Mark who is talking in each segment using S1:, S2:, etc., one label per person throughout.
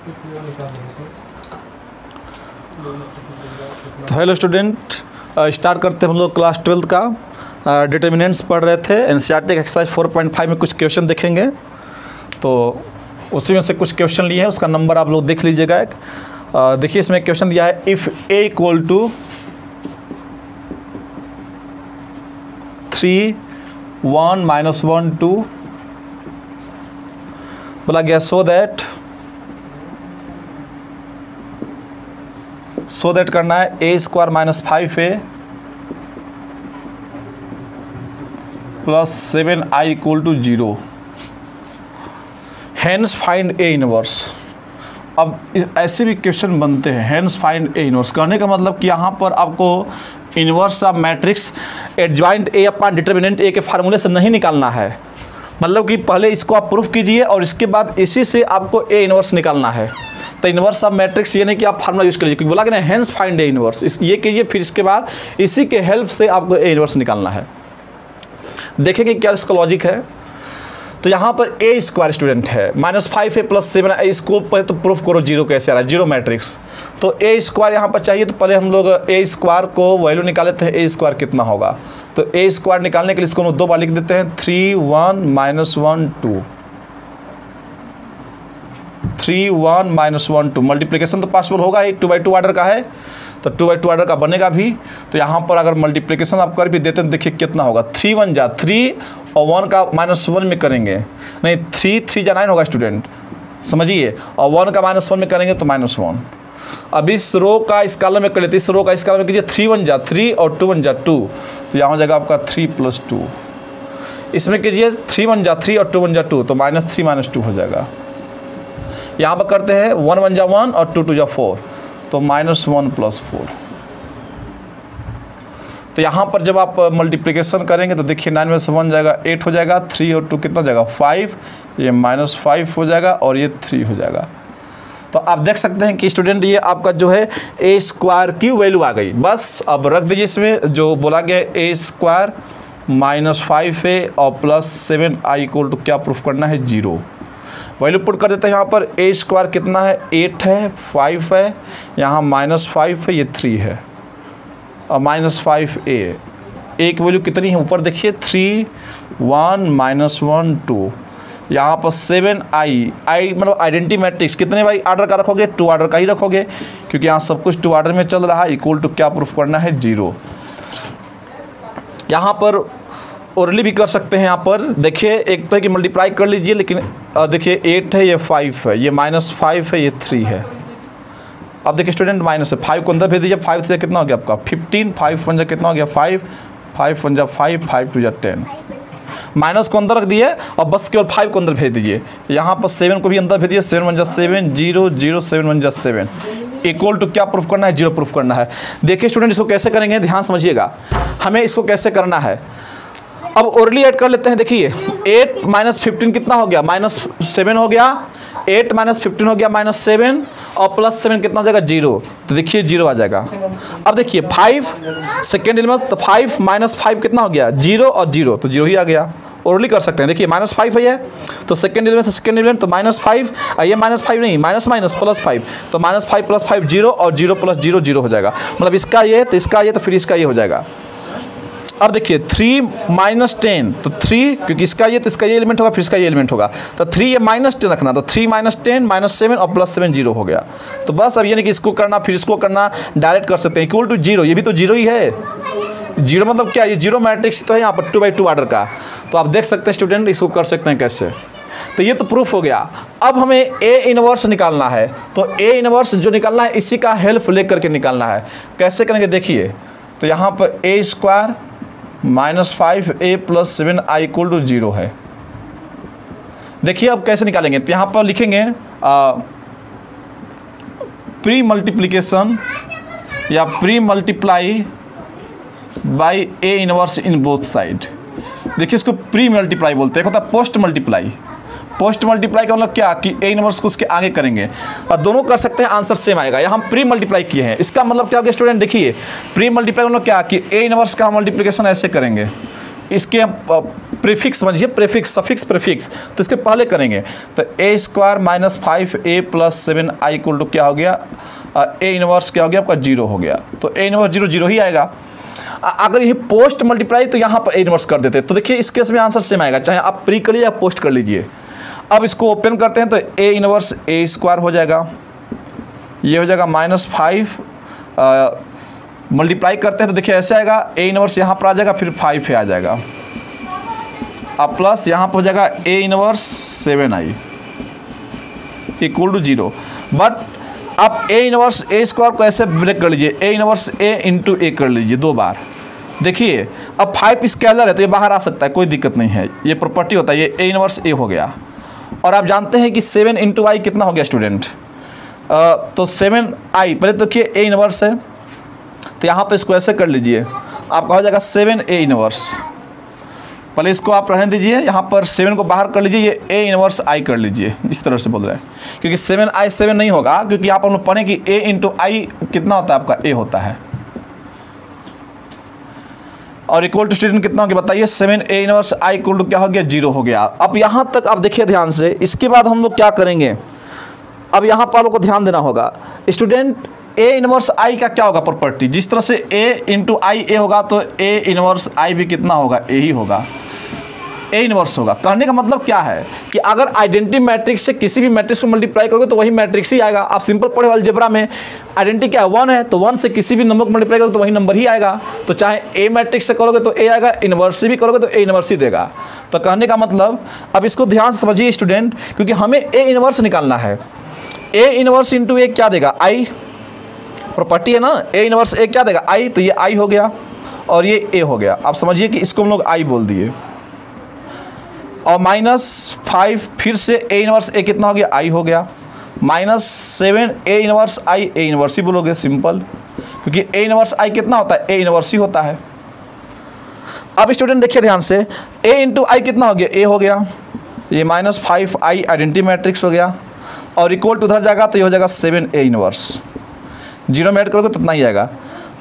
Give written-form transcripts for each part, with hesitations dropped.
S1: तो hello student, start करते हैं हम लोग क्लास 12 का डिटर्मिनेंट्स पढ़ रहे थे। एनसीईआरटी एक्सरसाइज 4.5 में कुछ क्वेश्चन देखेंगे, तो उसी में से कुछ क्वेश्चन लिए हैं, उसका नंबर आप लोग देख लीजिएगा। एक देखिए, इसमें क्वेश्चन दिया है इफ़ ए इक्वल टू 3 1 -1 2 बोला गया सो दैट करना है a² - 5a + 7i = 0। Hence find A inverse. अब ऐसे भी क्वेश्चन बनते हैं, हैंस फाइंड ए इनवर्स कहने का मतलब कि यहाँ पर आपको inverse of matrix adjoint A upon determinant A के फार्मूले से नहीं निकालना है। मतलब कि पहले इसको आप प्रूफ कीजिए और इसके बाद इसी से आपको ए इनवर्स निकालना है। तो इनवर्स ऑफ मैट्रिक्स ये नहीं कि आप फार्मूला यूज़ करिए, क्योंकि बोला कि ना हैंस फाइंड ए इनवर्स, ये कीजिए, फिर इसके बाद इसी के हेल्प से आपको ए इनवर्स निकालना है। देखेंगे क्या इसका लॉजिक है। तो यहाँ पर ए स्क्वायर स्टूडेंट है -5a + 7 इसको पहले तो प्रूफ करो जीरो कैसे आ रहा है, जीरो मैट्रिक्स। तो ए स्क्वायर यहाँ पर चाहिए, तो पहले हम लोग ए स्क्वायर को वैल्यू निकाल लेते हैं, ए स्क्वायर कितना होगा। तो ए स्क्वायर निकालने के लिए इसको हम 2 बार लिख देते हैं, 3 1 -1 2 3 1 -1 2। मल्टीप्लिकेशन तो पॉसिबल होगा ही, 2/2 ऑर्डर का है, तो 2/2 ऑर्डर का बनेगा भी। तो यहाँ पर अगर मल्टीप्लिकेशन आप कर भी देते हैं, देखिए कितना होगा, 3 1 जा 3 और 1 का -1 में करेंगे, नहीं 3 3 जा 9 होगा स्टूडेंट, समझिए, और 1 का -1 में करेंगे तो -1। अब इस रो का इस कॉलम में कर लेते, इस रो का इस कॉलम में कीजिए, 3 1 जा 3 और 2 1 जा 2, तो यहाँ हो जाएगा आपका 3 + 2। इसमें कीजिए 3 1 जा 3 और 2 1 जा 2, तो -3 - 2 हो जाएगा। यहाँ पर करते हैं 1 1 जा 1 और 2 2 जा 4, तो -1 + 4। तो यहाँ पर जब आप मल्टीप्लिकेशन करेंगे तो देखिए 9 में से 1 जाएगा 8 हो जाएगा, 3 और 2 कितना जाएगा 5, ये -5 हो जाएगा और ये 3 हो जाएगा। तो आप देख सकते हैं कि स्टूडेंट ये आपका जो है ए स्क्वायर की वैल्यू आ गई। बस अब रख दीजिए इसमें जो बोला गया ए स्क्वायर -5a और +7i = क्या प्रूफ करना है, 0। वैल्यू पुट कर देते हैं। यहाँ पर ए स्क्वायर कितना है, 8 है, 5 है, यहाँ -5 है, ये 3 है और -5a। एक वैल्यू कितनी है ऊपर देखिए, 3 1 -1 2, यहाँ पर 7i मतलब आइडेंटिटी मैट्रिक्स कितने भाई ऑर्डर का रखोगे, 2 ऑर्डर का ही रखोगे, क्योंकि यहाँ सब कुछ 2 ऑर्डर में चल रहा है, = क्या प्रूफ करना है, 0। यहाँ पर ओरली भी कर सकते हैं। यहाँ पर देखिए एक तो कि मल्टीप्लाई कर लीजिए, लेकिन देखिए 8 है, ये 5 है, ये -5 है, ये 3 है। अब देखिए स्टूडेंट माइनस है, 5 को अंदर भेज दीजिए, 5 से कितना हो गया आपका 15, 5 1 जा कितना हो गया 5, 5 1 जा 5, 5 2 जा 10। माइनस को अंदर रख दिए और बस केवल 5 को अंदर भेज दीजिए। यहाँ पर 7 को भी अंदर भेज दिए, 7 1 जा 7 0 0 7 1 जा 7 = क्या प्रूफ करना है, 0 प्रूफ करना है। देखिए स्टूडेंट इसको कैसे करेंगे, ध्यान समझिएगा, हमें इसको कैसे करना है। अब ओरली ऐड कर लेते हैं। देखिए 8 - 15 कितना हो गया, -7 हो गया, 8 - 15 हो गया -7 और +7 कितना हो जाएगा, 0। तो देखिए 0 आ जाएगा। अब देखिए 5 सेकेंड एलिमेंट, तो 5 - 5 कितना हो गया, 0 और 0, तो 0 ही आ गया। ओरली कर सकते हैं। देखिए -5 है ये, तो सेकेंड एलिमेंट से सेकेंड एलिमेंट, तो -5, ये -5 नहीं, +5, तो -5 + 5 0 और 0 + 0 0 हो जाएगा। मतलब इसका ये, तो इसका ये, तो फिर इसका ये हो जाएगा। अब देखिए 3 - 10, तो 3 क्योंकि इसका ये, तो इसका ये एलिमेंट होगा, फिर इसका ये एलिमेंट होगा, तो 3 ये -10 रखना, तो 3 - 10 -7 और +7 0 हो गया। तो बस अब ये नहीं कि इसको करना फिर इसको करना, डायरेक्ट कर सकते हैं, = 0। ये भी तो 0 ही है, 0 मतलब क्या, ये 0 मैट्रिक्स तो है यहाँ पर 2/2 ऑर्डर का। तो आप देख सकते हैं स्टूडेंट इसको कर सकते हैं कैसे। तो ये तो प्रूफ हो गया। अब हमें ए इनवर्स निकालना है, तो ए इनवर्स जो निकालना है इसी का हेल्प लेकर के निकालना है। कैसे करेंगे देखिए, तो यहाँ पर ए स्क्वायर -5a + 7i = 0 है। देखिए अब कैसे निकालेंगे, तो यहाँ पर लिखेंगे प्री मल्टीप्लिकेशन या pre multiply by A inverse in both side. देखिए इसको प्री मल्टीप्लाई बोलते हैं, एक होता है पोस्ट मल्टीप्लाई। पोस्ट मल्टीप्लाई का मतलब क्या कि ए इनवर्स को उसके आगे करेंगे, और दोनों कर सकते हैं, आंसर सेम आएगा। यहाँ हम प्री मल्टीप्लाई किए हैं, इसका मतलब क्या हो गया स्टूडेंट, देखिए प्री मल्टीप्लाई मतलब क्या कि ए इनवर्स का मल्टीप्लिकेशन ऐसे करेंगे, इसके प्रीफिक्स समझिए, प्रीफिक्स, सफिक्स, प्रीफिक्स, तो इसके पहले करेंगे तो a square minus 5a plus 7i equal to क्या हो गया, a इनवर्स क्या हो गया आपका 0 हो गया, तो a इनवर्स 0 0 ही आएगा। अगर ये पोस्ट मल्टीप्लाई तो यहाँ पर a इनवर्स कर देते, तो देखिए इस केस में आंसर सेम आएगा, चाहे आप प्री कर लीजिए या पोस्ट कर लीजिए। अब इसको ओपन करते हैं तो a इनवर्स a स्क्वायर हो जाएगा, ये हो जाएगा -5, मल्टीप्लाई करते हैं तो देखिए ऐसे आएगा, a इनवर्स यहाँ पर आ जाएगा, फिर 5 आ जाएगा, अब प्लस यहाँ पर हो जाएगा a inverse 7i equal to 0। But आप a इनवर्स a स्क्वायर को ऐसे ब्रेक कर लीजिए, a inverse a into a कर लीजिए 2 बार। देखिए अब 5 स्केलर है तो ये बाहर आ सकता है, कोई दिक्कत नहीं है, ये प्रॉपर्टी होता है, ये a इनवर्स a हो गया। और आप जानते हैं कि 7 इंटू आई कितना हो गया स्टूडेंट, तो 7i, पहले तो देखिए a इनवर्स है तो यहाँ पे इसको ऐसे कर लीजिए, आपका हो जाएगा 7a इनवर्स, पहले इसको आप रहने दीजिए, यहाँ पर 7 को बाहर कर लीजिए, ये a इनवर्स i कर लीजिए, इस तरह से बोल रहे हैं, क्योंकि 7i 7 नहीं होगा, क्योंकि यहाँ पर हम लोग पढ़ें कि a इंटू आई कितना होता है, आपका a होता है, और इक्वल टू स्टूडेंट कितना हो गया बताइए, 7a inverse i equal to क्या हो गया, 0 हो गया। अब यहाँ तक आप देखिए ध्यान से, इसके बाद हम लोग क्या करेंगे, अब यहाँ पर लोग को ध्यान देना होगा स्टूडेंट, a इनवर्स i का क्या होगा प्रॉपर्टी, जिस तरह से a इंटू आई a होगा तो a इनवर्स i भी कितना होगा, a ही होगा, a इनवर्स होगा। कहने का मतलब क्या है कि अगर आइडेंटिटी मैट्रिक्स से किसी भी मैट्रिक्स को मल्टीप्लाई करोगे तो वही मैट्रिक्स ही आएगा। आप सिंपल पढ़े अलजेब्रा में आइडेंटिटी क्या है, 1 है, तो 1 से किसी भी नंबर को मल्टीप्लाई करोगे तो वही नंबर ही आएगा। तो चाहे a मैट्रिक्स से करोगे तो a आएगा, इनवर्स से भी करोगे तो a इनवर्स ही देगा। तो कहने का मतलब, अब इसको ध्यान से समझिए स्टूडेंट, क्योंकि हमें a इनवर्स निकालना है, a इनवर्स इंटू a क्या देगा, i प्रॉपर्टी है ना, a इनवर्स a क्या देगा, i, तो ये i हो गया और ये a हो गया। आप समझिए कि इसको हम लोग i बोल दिए, और -5 फिर से a इनवर्स a कितना हो गया, i हो गया, -7 a inverse i, a inverse ही बोलोगे सिंपल, क्योंकि a इनवर्स i कितना होता है, a इनवर्स ही होता है। अब स्टूडेंट देखिए ध्यान से, a इंटू आई कितना हो गया, a हो गया, ये -5i आइडेंटिटी मैट्रिक्स हो गया, और इक्वल टू उधर जाएगा तो ये हो जाएगा 7a इनवर्स, 0 में ऐड करोगे तो इतना ही आएगा।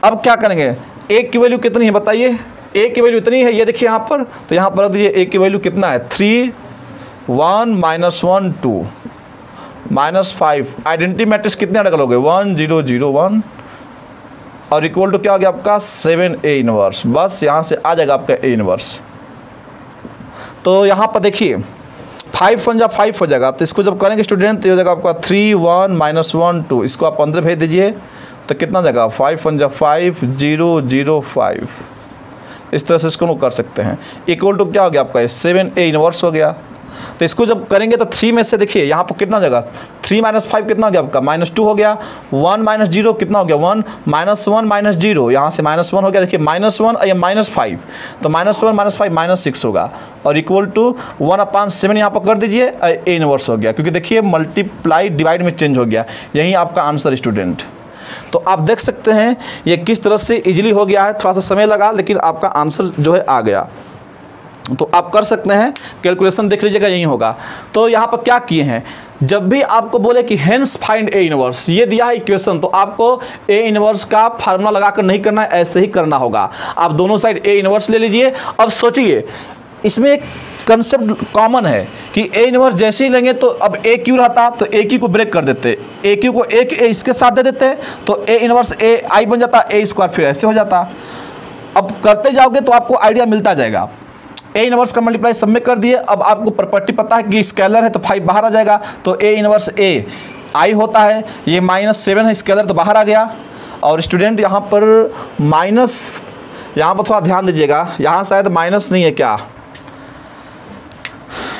S1: अब क्या करेंगे, a की वैल्यू कितनी है बताइए, a की वैल्यू इतनी है, ये देखिए यहाँ पर, तो यहाँ पर रख दीजिए a की वैल्यू कितना है, 3 1 -1 2 -5, आइडेंटिटी मैट्रिक्स कितने ऐड करोगे, 1 0 0 1, और इक्वल टू क्या हो गया आपका 7a इनवर्स, बस यहाँ से आ जाएगा आपका a इनवर्स। तो यहाँ पर देखिए 5 1 5 हो जाएगा, तो इसको जब करेंगे स्टूडेंट तो हो जाएगा आपका 3 1 -1 2, इसको आप अंदर भेज दीजिए तो कितना जाएगा, 5 1 5 0 0 5, इस तरह से इसको हम कर सकते हैं। इक्वल टू क्या हो गया आपका, 7a इनवर्स हो गया। तो इसको जब करेंगे तो 3 में से देखिए यहाँ पर कितना हो जाएगा, 3 -5 कितना हो गया आपका, -2 हो गया, 1 -0 कितना हो गया, 1 -1 -0, यहाँ से -1 हो गया, देखिए -1 या -5, तो -1 -5 -6 होगा, और इक्वल टू 1/7 यहाँ पर कर दीजिए, a इनवर्स हो गया, क्योंकि देखिए मल्टीप्लाई डिवाइड में चेंज हो गया, यही आपका आंसर स्टूडेंट। तो आप देख सकते हैं ये किस तरह से इजीली हो गया है, थोड़ा सा समय लगा लेकिन आपका आंसर जो है आ गया। तो आप कर सकते हैं, कैलकुलेशन देख लीजिएगा यही होगा। तो यहाँ पर क्या किए हैं, जब भी आपको बोले कि हेंस फाइंड ए इनवर्स, ये दिया है इक्वेशन, तो आपको ए इनवर्स का फार्मूला लगाकर नहीं करना है, ऐसे ही करना होगा। आप दोनों साइड ए इनवर्स ले लीजिए। अब सोचिए इसमें एक कंसेप्ट कॉमन है कि ए इनवर्स जैसे ही लेंगे तो अब ए क्यू रहता तो ए क्यू को ब्रेक कर देते, ए क्यू को एक ए इसके साथ दे देते तो ए इनवर्स ए आई बन जाता, ए स्क्वायर फिर ऐसे हो जाता। अब करते जाओगे तो आपको आइडिया मिलता जाएगा। ए इनवर्स का मल्टीप्लाई सब में कर दिए। अब आपको प्रॉपर्टी पता है कि स्केलर है तो 5 बाहर आ जाएगा, तो ए इनवर्स ए आई होता है, ये -7 है स्केलर तो बाहर आ गया। और स्टूडेंट यहाँ पर माइनस, यहाँ पर थोड़ा ध्यान दीजिएगा, यहाँ शायद माइनस नहीं है क्या,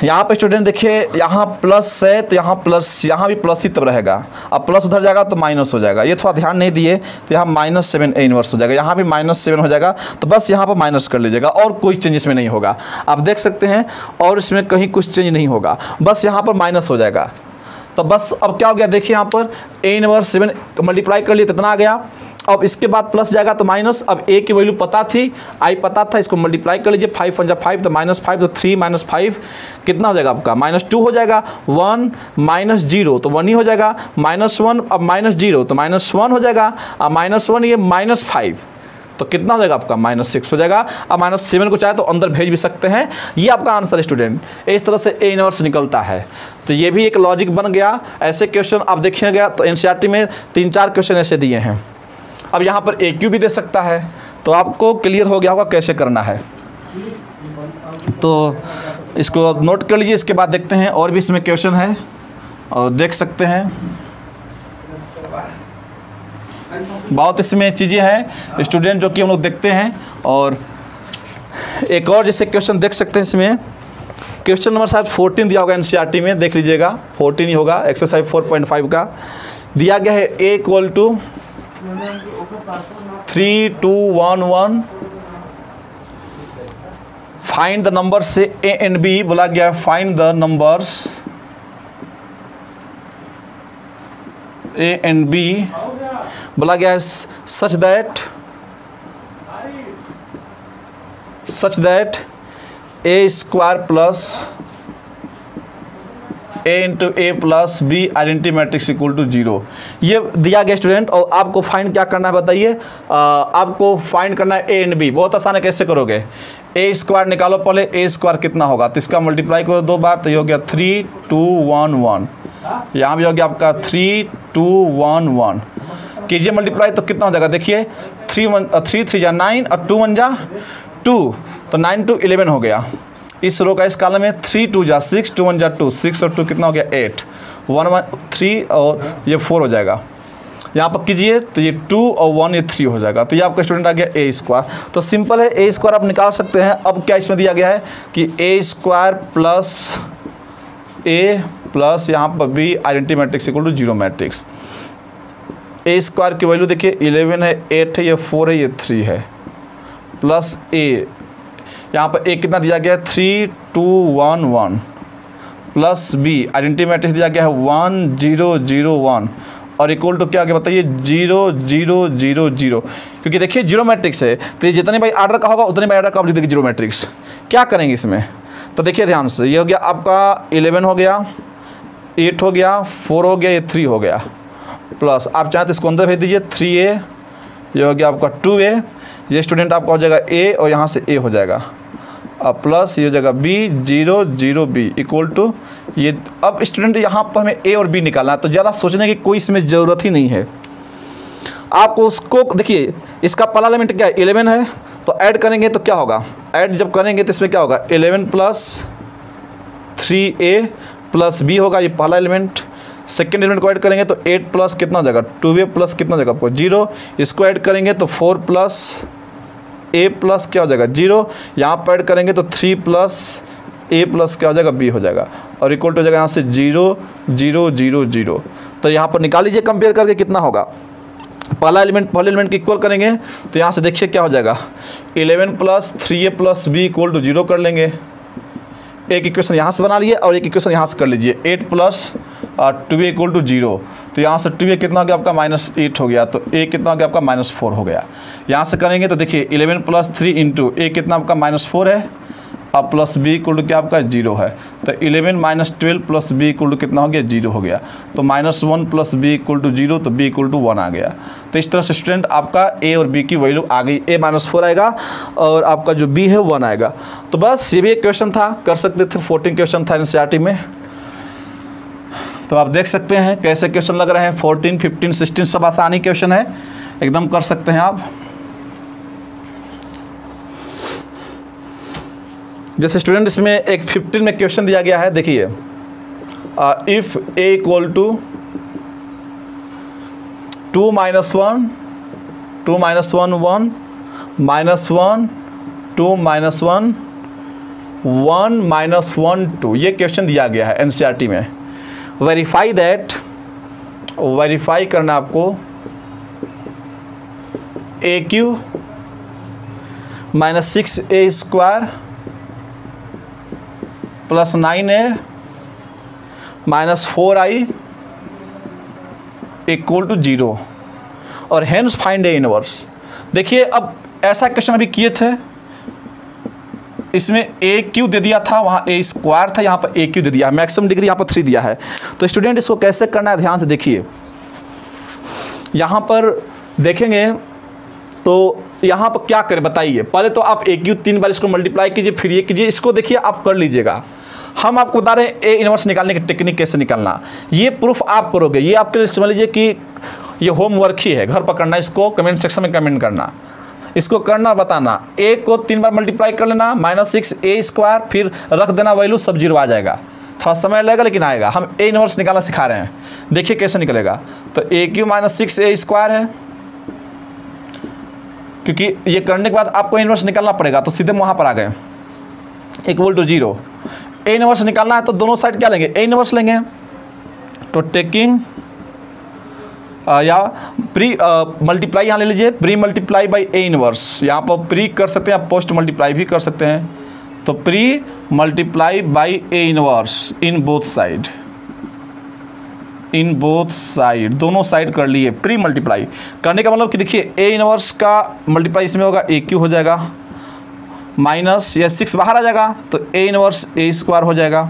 S1: यहाँ पे स्टूडेंट देखिए यहाँ प्लस है तो यहाँ प्लस, यहाँ भी प्लस ही तब रहेगा। अब प्लस उधर जाएगा तो माइनस हो जाएगा, ये थोड़ा ध्यान नहीं दिए तो यहाँ -7 ए इनवर्स हो जाएगा, यहाँ भी -7 हो जाएगा। तो बस यहाँ पर माइनस कर लीजिएगा और कोई चेंज इसमें नहीं होगा। आप देख सकते हैं और इसमें कहीं कुछ चेंज नहीं होगा, बस यहाँ पर माइनस हो जाएगा। तो बस अब क्या हो गया देखिए, यहाँ पर ए इनवर्स 7 मल्टीप्लाई कर लिए तो इतना आ गया। अब इसके बाद प्लस जाएगा तो माइनस, अब ए की वैल्यू पता थी, आई पता था, इसको मल्टीप्लाई कर लीजिए, 5 1 5 तो -5 तो 3 -5 कितना हो जाएगा आपका, -2 हो जाएगा। 1 -0 तो 1 ही हो जाएगा, -1 अब -0 तो -1 हो जाएगा, अब -1 ये -5 तो कितना हो जाएगा आपका -6 हो जाएगा। अब -7 को चाहे तो अंदर भेज भी सकते हैं। ये आपका आंसर स्टूडेंट। इस तरह से ए इनवर्स निकलता है। तो ये भी एक लॉजिक बन गया। ऐसे क्वेश्चन आप देखिएगा तो एनसीईआरटी में 3-4 क्वेश्चन ऐसे दिए हैं। अब यहाँ पर AQ भी दे सकता है, तो आपको क्लियर हो गया होगा कैसे करना है। तो इसको नोट कर लीजिए। इसके बाद देखते हैं और भी इसमें क्वेश्चन है और देख सकते हैं। बहुत इसमें चीज़ें हैं स्टूडेंट जो कि हम लोग देखते हैं। और एक और जैसे क्वेश्चन देख सकते हैं इसमें। क्वेश्चन नंबर शायद 14 दिया होगा एनसीईआरटी में, देख लीजिएगा 14 ही होगा। एक्सरसाइज 4.5 का दिया गया है A = 3 2 1 1। फाइंड द नंबर से A एंड B बोला गया है। Find the numbers A and B बोला गया है such that A² plus A into A plus B identity matrix = 0। ये दिया गया स्टूडेंट। और आपको फाइंड क्या करना है बताइए। आपको फाइंड करना है A एंड B। बहुत आसान है, कैसे करोगे। A² निकालो पहले। A² कितना होगा, तो इसका मल्टीप्लाई करो 2 बार, तो ये हो गया 3 2 1 1। यहाँ भी हो गया आपका 3 2 1 1। कीजिए मल्टीप्लाई तो कितना हो जाएगा, देखिए 3 3 जा 9 और 2 1 जा 2, तो 9 2 11 हो गया। इस रो का इस कॉलम में 3 2 जा 6 2 1 जा 2, 6 और 2 कितना हो गया 8, 1 1 3 और ये 4 हो जाएगा। यहाँ पर कीजिए तो ये 2 और 1 ये 3 हो जाएगा। तो ये आपका स्टूडेंट आ गया A²। तो सिंपल है, A² आप निकाल सकते हैं। अब क्या इसमें दिया गया है कि A² प्लस A प्लस यहाँ पर B identity matrix = 0 matrix. A² की वैल्यू देखिए 11 है, 8 है, ये 4 है, ये 3 है, प्लस A यहाँ पर A कितना दिया गया है 3 2 1 1, प्लस B आइडेंटिटी मैट्रिक्स दिया गया है 1 0 0 1 और इक्वल टू क्या आ गया बताइए 0 0 0 0। क्योंकि देखिए 0 मैट्रिक्स है तो ये जितने बाई आर्डर का होगा उतने बाई आर्डर का आप लिख देंगे 0 मैट्रिक्स। क्या करेंगे इसमें, तो देखिए ध्यान से, ये हो गया आपका 11 हो गया, 8 हो गया, 4 हो गया, ये 3 हो गया, प्लस आप चाहें तो इसको अंदर भेज दीजिए 3A, ये हो गया आपका 2A, ये स्टूडेंट आपका हो जाएगा A और यहाँ से A हो जाएगा, अब प्लस ये हो जाएगा B 0 0 B इक्वल टू ये। अब स्टूडेंट यहाँ पर हमें A और B निकालना है, तो ज़्यादा सोचने की कोई इसमें ज़रूरत ही नहीं है। आपको उसको देखिए, इसका पहला एलिमेंट क्या है 11 है, तो ऐड करेंगे तो क्या होगा, ऐड जब करेंगे तो इसमें क्या होगा 11 प्लस 3A प्लस B होगा, ये पहला एलिमेंट। सेकेंड एलिमेंट को ऐड करेंगे तो 8 प्लस कितना हो जाएगा 2A प्लस कितना हो जाएगा आपको 0, इसको ऐड करेंगे तो 4 प्लस A प्लस क्या हो जाएगा 0, यहाँ पर ऐड करेंगे तो 3 प्लस A प्लस क्या हो जाएगा B हो जाएगा और इक्वल टू हो जाएगा यहाँ से 0 0 0 0। तो यहाँ पर निकाल लीजिए कंपेयर करके कितना होगा, पहले एलिमेंट की इक्वल करेंगे तो यहाँ से देखिए क्या हो जाएगा 11 plus 3A plus B equal to 0 कर लेंगे। एक इक्वेशन यहाँ से बना लिए और एक इक्वेशन यहाँ से कर लीजिए 8 प्लस 2A इक्वल टू 0, तो यहाँ से 2A कितना हो गया आपका -8 हो गया, तो A कितना हो गया आपका -4 हो गया। यहाँ से करेंगे तो देखिए 11 प्लस 3 इंटू A कितना आपका -4 है, अब प्लस B इक्वल टू क्या आपका 0 है, तो 11 - 12 प्लस B इक्वल टू कितना हो गया 0 हो गया, तो -1 प्लस B इक्वल टू 0, तो B इक्वल टू 1 आ गया। तो इस तरह से स्टूडेंट आपका A और B की वैल्यू आ गई, A -4 आएगा और आपका जो B है 1 आएगा। तो बस ये भी एक क्वेश्चन था, कर सकते थे, 14 क्वेश्चन था एनसीईआरटी में। तो आप देख सकते हैं कैसे क्वेश्चन लग रहे हैं, 14 15 16 सब आसानी क्वेश्चन है, एकदम कर सकते हैं आप। जैसे स्टूडेंट इसमें एक 15 में क्वेश्चन दिया गया है, देखिए इफ़ A इक्वल टू 2 - 1 2 - 1 1 -1 2 - 1 1 -1 2, ये क्वेश्चन दिया गया है एनसीईआरटी में। वेरीफाई दैट, वेरीफाई करना आपको AQ -6A square plus 9A -4I equal to 0 और हेंस फाइंड A इनवर्स। देखिए अब ऐसा क्वेश्चन अभी किए थे, इसमें AQ दे दिया था, वहाँ A स्क्वायर था, यहाँ पर AQ दे दिया है, मैक्सिमम डिग्री यहाँ पर 3 दिया है। तो स्टूडेंट इसको कैसे करना है ध्यान से देखिए, यहाँ पर देखेंगे तो यहाँ पर क्या करें बताइए। पहले तो आप ए क्यू 3 बार इसको मल्टीप्लाई कीजिए, फिर ये कीजिए, इसको देखिए आप कर लीजिएगा। हम आपको बता रहे हैं ए इनवर्स निकालने की टेक्निक कैसे निकालना, ये प्रूफ आप करोगे। ये आपके लिए समझ लीजिए कि ये होमवर्क ही है, घर पर करना, इसको कमेंट सेक्शन में कमेंट करना, इसको करना बताना। ए को 3 बार मल्टीप्लाई कर लेना, -6a², फिर रख देना वैल्यू, सब जीरो आ जाएगा। थोड़ा समय लगेगा लेकिन आएगा। हम ए इनवर्स निकालना सिखा रहे हैं, देखिए कैसे निकलेगा। तो AQ -6a² है, क्योंकि ये करने के बाद आपको इनवर्स निकालना पड़ेगा, तो सीधे वहाँ पर आ गए इक्वल टू 0। ए इनवर्स निकालना है तो दोनों साइड क्या लेंगे, ए इनवर्स लेंगे। तो टेकिंग या प्री मल्टीप्लाई यहाँ ले लीजिए, pre multiply by A inverse. यहाँ पर प्री कर सकते हैं, आप पोस्ट मल्टीप्लाई भी कर सकते हैं। तो pre multiply by A inverse in both side, in both side, दोनों साइड कर लिए प्री मल्टीप्लाई। करने का मतलब कि देखिए ए इनवर्स का मल्टीप्लाई इसमें होगा, AQ हो जाएगा, माइनस ये 6 बाहर आ जाएगा तो ए इनवर्स A² हो जाएगा।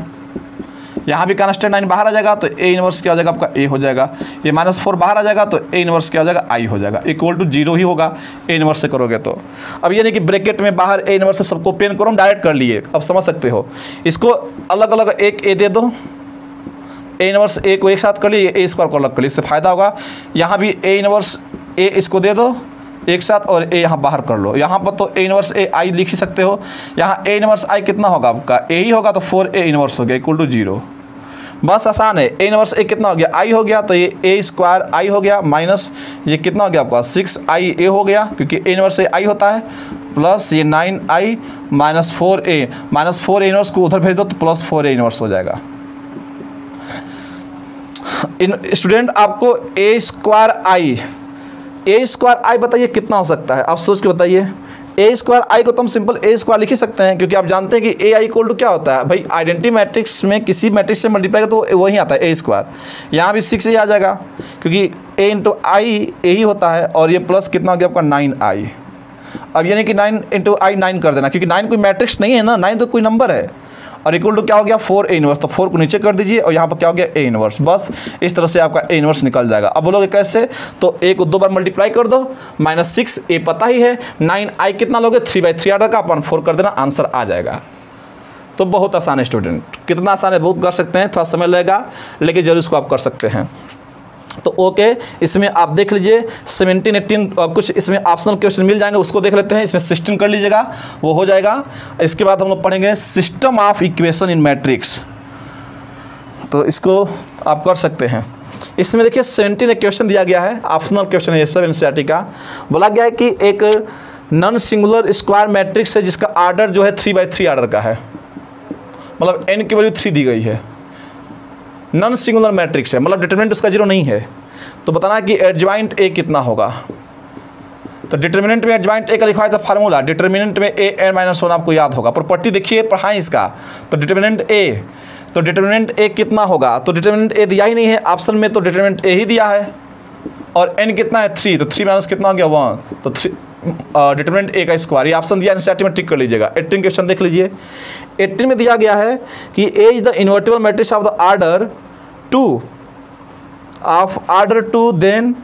S1: यहाँ भी कांस्टेंट 9 बाहर आ जाएगा तो ए इनवर्स क्या हो जाएगा आपका A हो जाएगा। ये -4 बाहर आ जाएगा तो ए इनवर्स क्या हो जाएगा, I हो जाएगा, इक्वल टू 0 ही होगा ए इनवर्स से करोगे तो। अब ये नहीं कि ब्रैकेट में बाहर ए इनवर्स से सबको पेन करो, हम डायरेक्ट कर लिए, अब समझ सकते हो। इसको अलग अलग एक ए दे दो, ए इनवर्स ए को एक साथ कर लिए, A² को अलग कर लिए, इससे फ़ायदा होगा। यहाँ भी ए इनवर्स ए इसको दे दो एक साथ, और ए यहाँ बाहर कर लो। यहाँ पर तो ए इनवर्स ए I लिख ही सकते हो। यहाँ ए इनवर्स I कितना होगा आपका, A ही होगा, तो 4A इनवर्स हो गया इक्वल टू 0। बस आसान है। ए इनवर्स ए कितना हो गया, I हो गया, तो ये A² I हो गया, माइनस ये कितना हो गया आपका 6IA हो गया, क्योंकि ए इनवर्स ए I होता है, प्लस ये 9I माइनस 4A इनवर्स को उधर भेज दो तो प्लस 4A इनवर्स हो जाएगा। स्टूडेंट आपको A²I बताइए कितना हो सकता है, आप सोच के बताइए। A² को तो हम सिंपल A² लिख ही सकते हैं, क्योंकि आप जानते हैं कि AI इक्वल टू क्या होता है भाई, आइडेंटिटी मैट्रिक्स में किसी मैट्रिक्स से मल्टीप्लाई का तो वही आता है A²। यहाँ भी 6 ही आ जाएगा, क्योंकि A × I A ही होता है, और ये प्लस कितना हो गया आपका 9I। अब यानी कि 9 × I 9 कर देना, क्योंकि 9 कोई मैट्रिक्स नहीं है ना, 9 तो कोई नंबर है, और इक्वल टू क्या हो गया 4A इनवर्स। तो 4 को नीचे कर दीजिए, और यहाँ पर क्या हो गया A इनवर्स। बस इस तरह से आपका A इनवर्स निकल जाएगा। अब बोलोगे कैसे, तो A को 2 बार मल्टीप्लाई कर दो, -6A पता ही है, 9I कितना लोगे 3/3 ऑर्डर का, अपन 4 कर देना, आंसर आ जाएगा। तो बहुत आसान है स्टूडेंट, कितना आसान है, बहुत कर सकते हैं, थोड़ा समय लगेगा लेकिन जरूर इसको आप कर सकते हैं। तो ओके, इसमें आप देख लीजिए 17, 18 कुछ इसमें ऑप्शनल क्वेश्चन मिल जाएंगे, उसको देख लेते हैं। इसमें 16 कर लीजिएगा, वो हो जाएगा। इसके बाद हम लोग पढ़ेंगे system of equation in matrix, तो इसको आप कर सकते हैं। इसमें देखिए 17 एक क्वेश्चन दिया गया है, ऑप्शनल क्वेश्चन है ये सब NCERT का। बोला गया है कि एक नॉन सिंगुलर स्क्वायर मैट्रिक्स है जिसका आर्डर जो है 3/3 आर्डर का है, मतलब n की वैल्यू 3 दी गई है। नॉन सिंगुलर मैट्रिक्स है, मतलब डिटरमिनेंट उसका 0 नहीं है। तो बताना है कि एडजॉइंट A कितना होगा। तो डिटरमिनेंट में एडजॉइंट A का लिखा है था फार्मूला, डिटरमिनेंट में AN-1 आपको याद होगा। प्रॉपर्टी देखिए पढ़ाएं इसका। तो डिटरमिनेंट A, तो डिटरमिनेंट A कितना होगा, तो डिटरमिनेंट A दिया ही नहीं है ऑप्शन में, तो डिटरमिनेंट A ही दिया है। और n कितना है 3, तो 3 माइनस कितना हो गया 1, तो डिटरमिनेंट A का स्क्वायर, ये ऑप्शन दिया NCERT में, टिक कर लीजिएगा। 18 क्वेश्चन देख लीजिए। 18 में दिया गया है कि A is the invertible matrix of the order 2 then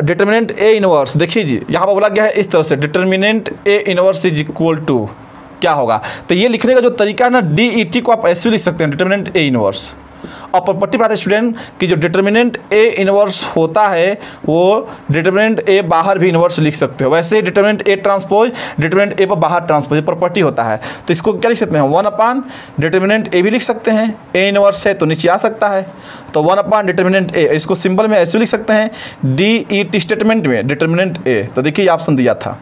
S1: determinant A inverse. देखिए जी यहाँ पर बोला गया है इस तरह से, determinant A inverse is equal to क्या होगा। तो ये लिखने का जो तरीका है ना, DET को आप ऐसे लिख सकते हैं, डिटरमिनेंट A इनवर्स। और प्रॉपर्टी बताते हैं स्टूडेंट कि जो डिटरमिनेंट A इनवर्स होता है वो डिटरमिनेंट A बाहर भी इनवर्स लिख सकते हो। वैसे determinant A transpose determinant A पर बाहर ट्रांसपोज प्रॉपर्टी होता है। तो इसको क्या लिख सकते हैं, 1 डिटरमिनेंट A भी लिख सकते हैं, A इनवर्स है तो नीचे आ सकता है, तो 1 डिटरमिनेंट A। इसको सिंबल में ऐसे लिख सकते हैं, DET स्टेटमेंट में डिटरमिनेंट A। तो देखिए ये ऑप्शन दिया था,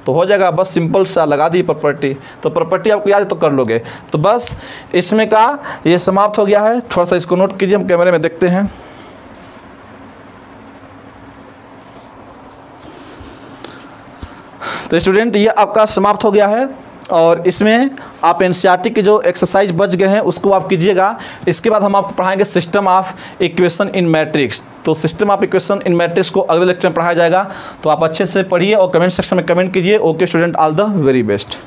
S1: तो हो जाएगा। बस सिंपल सा लगा दी प्रॉपर्टी, तो प्रॉपर्टी आपको याद है तो कर लोगे। तो बस इसमें का ये समाप्त हो गया है। थोड़ा सा इसको नोट कीजिए, हम कैमरे में देखते हैं। तो स्टूडेंट ये आपका समाप्त हो गया है, और इसमें आप NCERT के जो एक्सरसाइज बच गए हैं उसको आप कीजिएगा। इसके बाद हम आपको पढ़ाएंगे system of equation in matrix. तो system of equation in matrix को अगले लेक्चर में पढ़ाया जाएगा। तो आप अच्छे से पढ़िए और कमेंट सेक्शन में कमेंट कीजिए। Okay student, all the very best.